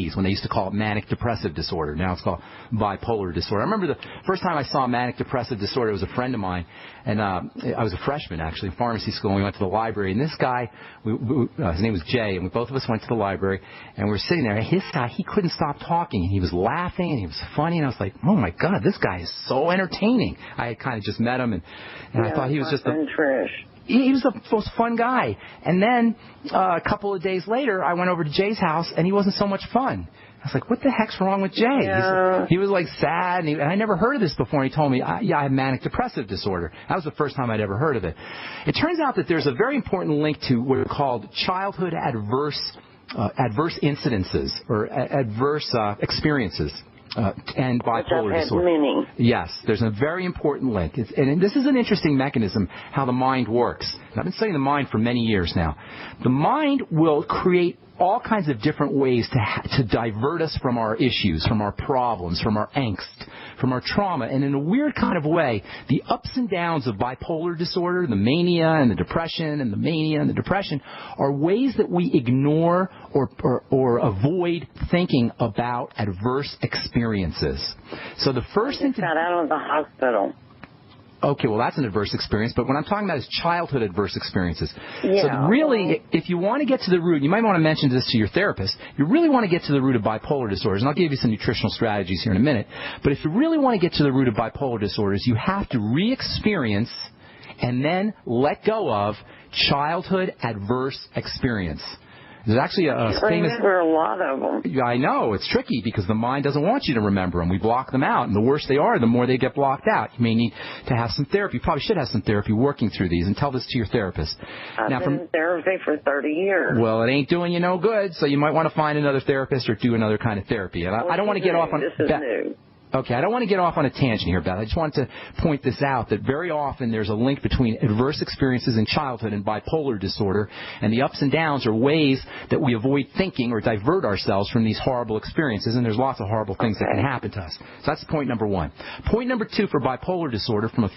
80s when they used to call it manic depressive disorder. Now it's called bipolar disorder. I remember the first time I saw manic depressive disorder, it was a friend of mine, and I was a freshman, actually, in pharmacy school, and we went to the library. And this guy, his name was Jay, and both of us went to the library, and we were sitting there. And his guy, he couldn't stop talking, and he was laughing, and he was funny, and I was like, oh, my God, this guy is so entertaining. I had kind of just met him, and I thought he was just he was the most fun guy. And then a couple of days later, I went over to Jay's house, and he wasn't so much fun. I was like, what the heck's wrong with Jay? Yeah. He was like sad, and I never heard of this before. And he told me, I have manic depressive disorder. That was the first time I'd ever heard of it. It turns out that there's a very important link to what are called childhood adverse incidences or adverse experiences. And bipolar disorder. Many. Yes, there's a very important link. And this is an interesting mechanism, how the mind works. And I've been studying the mind for many years now. The mind will create all kinds of different ways to divert us from our issues, from our problems, from our angst, from our trauma. And in a weird kind of way, the ups and downs of bipolar disorder, the mania and the depression and the mania and the depression, are ways that we ignore or avoid thinking about adverse experiences. So the first thing got out of the hospital. Okay, well, that's an adverse experience, but what I'm talking about is childhood adverse experiences. Yeah. So really, if you want to get to the root, you might want to mention this to your therapist, you really want to get to the root of bipolar disorders, and I'll give you some nutritional strategies here in a minute, but if you really want to get to the root of bipolar disorders, you have to re-experience and then let go of childhood adverse experience. There's actually a famous... I remember a lot of them. I know. It's tricky because the mind doesn't want you to remember them. We block them out, and the worse they are, the more they get blocked out. You may need to have some therapy. You probably should have some therapy working through these, and tell this to your therapist. I've been in therapy for 30 years. Well, it ain't doing you no good, so you might want to find another therapist or do another kind of therapy. And I don't want to get off on... This is new. Okay, I don't want to get off on a tangent here, Beth. I just want to point this out, that very often there's a link between adverse experiences in childhood and bipolar disorder, and the ups and downs are ways that we avoid thinking or divert ourselves from these horrible experiences, and there's lots of horrible things that can happen to us. So that's point number one. Point number two for bipolar disorder from a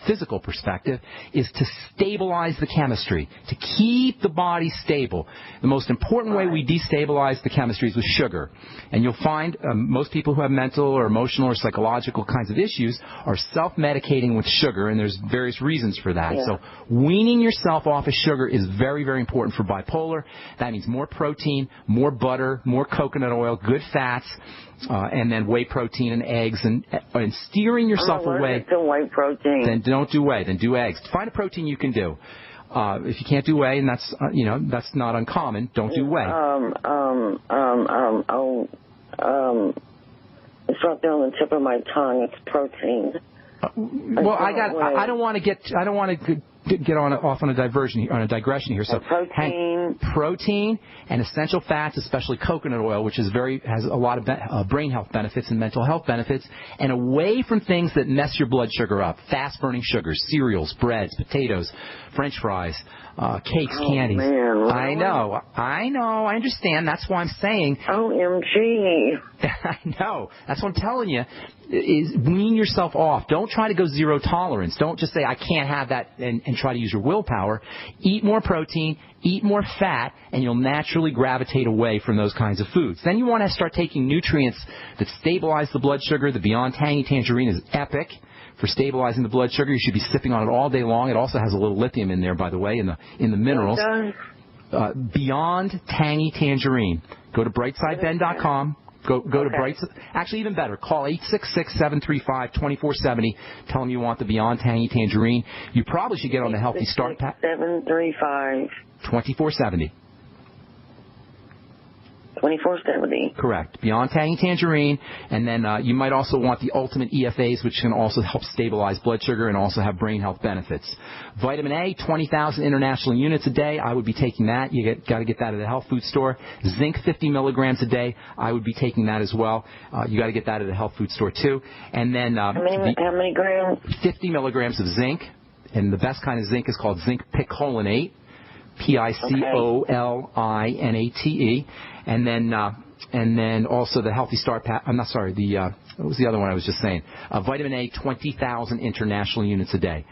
physical perspective is to stabilize the chemistry, to keep the body stable. The most important way we destabilize the chemistry is with sugar, and you'll find most people who have mental or emotional or psychological kinds of issues are self-medicating with sugar, and there's various reasons for that. Yeah. So weaning yourself off of sugar is very, very important for bipolar. That means more protein, more butter, more coconut oil, good fats, and then whey protein and eggs, and steering yourself away. To whey protein. Then don't do whey, then do eggs. Find a protein you can do. If you can't do whey, and that's that's not uncommon, don't do whey. It's right there on the tip of my tongue. It's protein. Well, I don't want to get off on a digression here. So protein and essential fats, especially coconut oil, which has a lot of brain health benefits and mental health benefits, and away from things that mess your blood sugar up. Fast burning sugars, cereals, breads, potatoes, French fries, cakes, candies. Man, really? I know. I understand. That's why I'm saying. OMG. I know. That's what I'm telling you. Is wean yourself off. Don't try to go zero tolerance. Don't just say, I can't have that, and try to use your willpower. Eat more protein, eat more fat, and you'll naturally gravitate away from those kinds of foods. Then you want to start taking nutrients that stabilize the blood sugar. The Beyond Tangy Tangerine is epic for stabilizing the blood sugar. You should be sipping on it all day long. It also has a little lithium in there, by the way, in the minerals. Beyond Tangy Tangerine. Go to brightsideben.com. Go to Brightside. Actually, even better, call 866-735-2470. Tell them you want the Beyond Tangy Tangerine. You probably should get on the Healthy Start Pack. 735 2470. 2470. Correct. Beyond Tangy Tangerine. And then you might also want the Ultimate EFAs, which can also help stabilize blood sugar and also have brain health benefits. Vitamin A, 20,000 international units a day. I would be taking that. You got to get that at the health food store. Zinc, 50 milligrams a day. I would be taking that as well. You got to get that at the health food store too. And then how many grams? 50 milligrams of zinc. And the best kind of zinc is called zinc picolinate. Picolinate. And then also the Healthy Start Pack. I'm not sorry. What was the other one I was just saying? Vitamin A, 20,000 international units a day.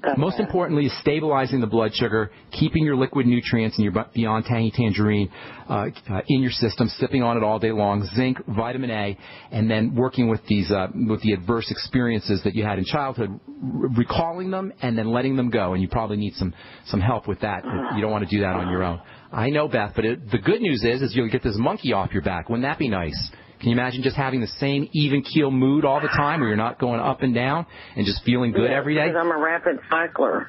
Okay. Most importantly is stabilizing the blood sugar, keeping your liquid nutrients and your Beyond Tangy Tangerine in your system, sipping on it all day long, zinc, vitamin A, and then working with these with the adverse experiences that you had in childhood, recalling them and then letting them go. And you probably need some help with that. You don't want to do that on your own. I know, Beth, but the good news is you'll get this monkey off your back. Wouldn't that be nice? Can you imagine just having the same even keel mood all the time where you're not going up and down and just feeling good every day? Because I'm a rapid cycler.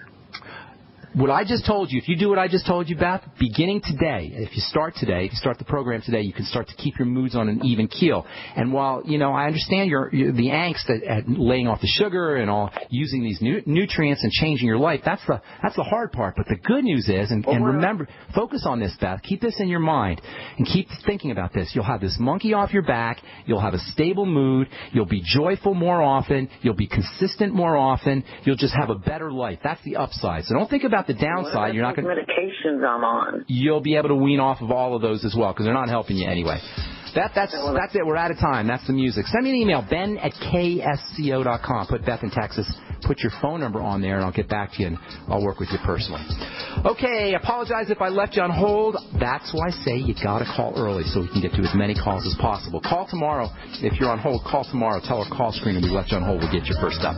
What I just told you, if you do what I just told you, Beth, beginning today, if you start the program today, you can start to keep your moods on an even keel. And while, I understand the angst at laying off the sugar and all, using these nutrients and changing your life, that's the hard part. But the good news is, and remember, focus on this, Beth, keep this in your mind, and keep thinking about this. You'll have this monkey off your back, you'll have a stable mood, you'll be joyful more often, you'll be consistent more often, you'll just have a better life. That's the upside. So don't think about the downside. You're not going to medications I'm on. You'll be able to wean off of all of those as well because they're not helping you anyway. That's it. We're out of time. That's the music. Send me an email, ben@ksco.com. Put Beth in Texas. Put your phone number on there, and I'll get back to you, and I'll work with you personally. Okay, apologize if I left you on hold. That's why I say you got to call early so we can get to as many calls as possible. Call tomorrow. If you're on hold, call tomorrow. Tell our call screen and we left you on hold. We'll get you first up.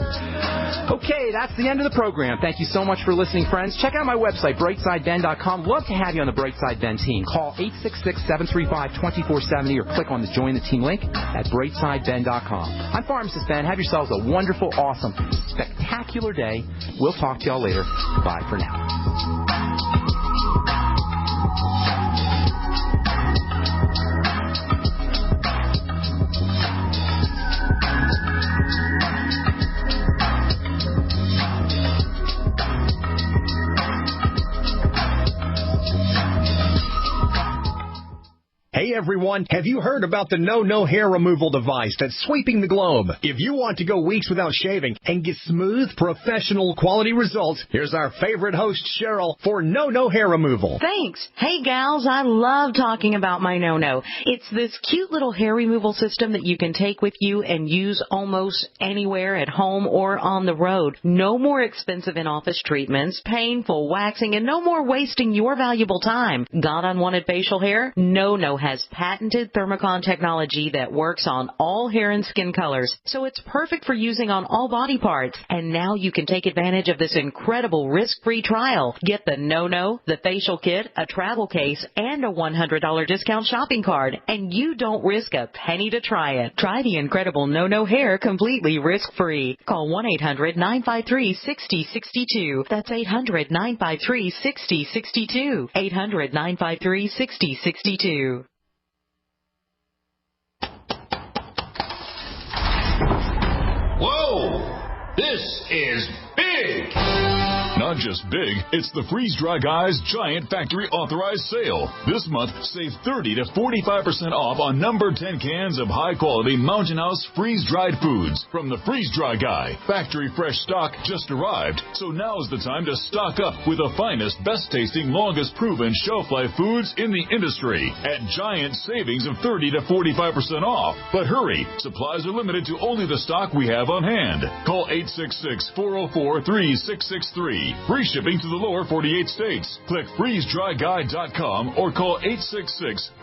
Okay, that's the end of the program. Thank you so much for listening, friends. Check out my website, brightsideben.com. Love to have you on the Brightside Ben team. Call 866-735-2470 or click on the Join the Team link at brightsideben.com. I'm Pharmacist Ben. Have yourselves a wonderful, awesome, spectacular day. We'll talk to y'all later. Bye for now. Hey everyone, have you heard about the No hair removal device that's sweeping the globe? If you want to go weeks without shaving and get smooth, professional quality results, here's our favorite host, Cheryl, for No hair removal. Thanks. Hey gals, I love talking about my No. It's this cute little hair removal system that you can take with you and use almost anywhere at home or on the road. No more expensive in-office treatments, painful waxing, and no more wasting your valuable time. Got unwanted facial hair? No has patented Thermocon technology that works on all hair and skin colors, so it's perfect for using on all body parts. And now you can take advantage of this incredible risk-free trial. Get the No, the facial kit, a travel case, and a $100 discount shopping card, and you don't risk a penny to try it. Try the incredible No hair completely risk-free. Call 1-800-953-6062. That's 800-953-6062. 800-953-6062. Whoa! This is big! Not just big, it's the Freeze Dry Guy's Giant Factory Authorized Sale. This month, save 30 to 45% off on number 10 cans of high-quality Mountain House freeze-dried foods from the Freeze Dry Guy. Factory fresh stock just arrived, so now's the time to stock up with the finest, best-tasting, longest-proven shelf-life foods in the industry at giant savings of 30 to 45% off. But hurry, supplies are limited to only the stock we have on hand. Call 866-404-3663. Free shipping to the lower 48 states. Click freezedryguy.com or call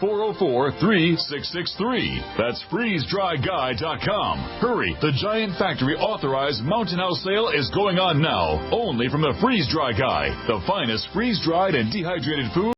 866-404-3663. That's freezedryguy.com. Hurry, the Giant Factory Authorized Mountain House sale is going on now, only from the Freeze Dry Guy, the finest freeze-dried and dehydrated food